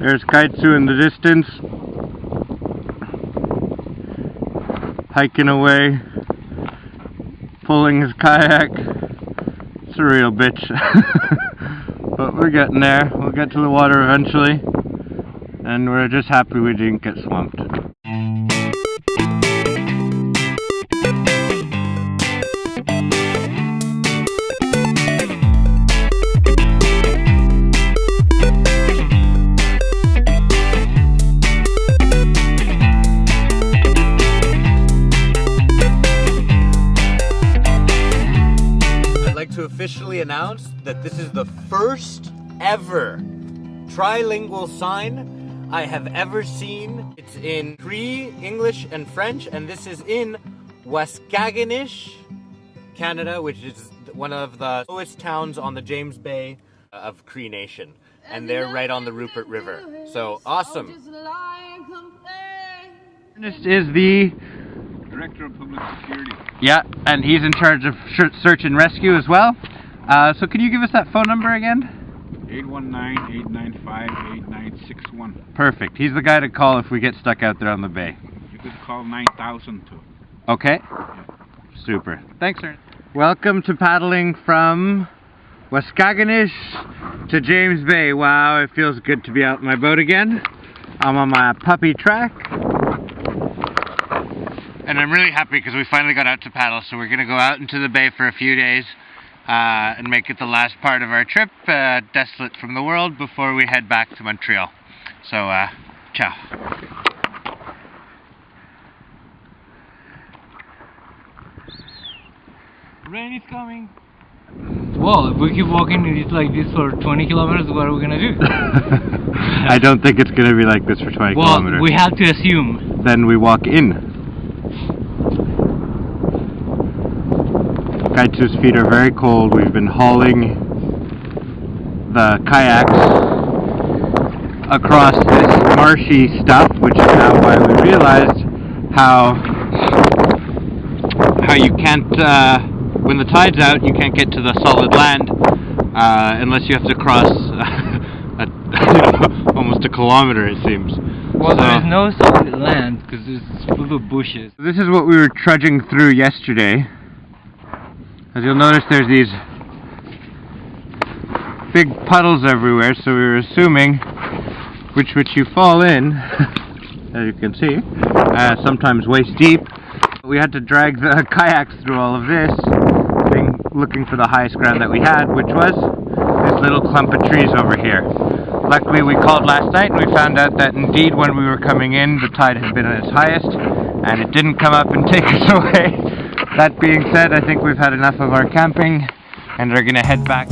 There's Kai-Tsu in the distance, hiking away, pulling his kayak. It's a real bitch. But we're getting there. We'll get to the water eventually, and we're just happy we didn't get swamped. To officially announce that this is the first ever trilingual sign I have ever seen. It's in Cree, English, and French, and this is in Waskaganish, Canada, which is one of the lowest towns on the James Bay of Cree Nation, and they're right on the Rupert River. So awesome. Ernest is the Director of Public Security. Yeah, and he's in charge of search and rescue as well. So can you give us that phone number again? 819-895-8961. Perfect. He's the guy to call if we get stuck out there on the bay. You could call 9000 too. Okay. Yeah. Super. Thanks, Ernest. Welcome to paddling from Waskaganish to James Bay. Wow, it feels good to be out in my boat again. I'm on my puppy track. And I'm really happy because we finally got out to paddle, so we're going to go out into the bay for a few days and make it the last part of our trip, desolate from the world, before we head back to Montreal. So, ciao. Rain is coming. Well, if we keep walking like this for 20 kilometers, what are we going to do? I don't think it's going to be like this for 20 kilometers. Well, we have to assume. Then we walk in. Kai-Tsu's feet are very cold. We've been hauling the kayaks across this marshy stuff, which is now why we realized how you can't, when the tide's out, you can't get to the solid land unless you have to cross almost a kilometer, it seems. Well, there is no solid land because it's full of bushes. This is what we were trudging through yesterday. As you'll notice, there's these big puddles everywhere, so we were assuming which you fall in, as you can see, sometimes waist deep. We had to drag the kayaks through all of this, looking for the highest ground that we had, which was this little clump of trees over here. Luckily, we called last night and we found out that indeed when we were coming in, the tide had been at its highest, and it didn't come up and take us away. That being said, I think we've had enough of our camping and are going to head back.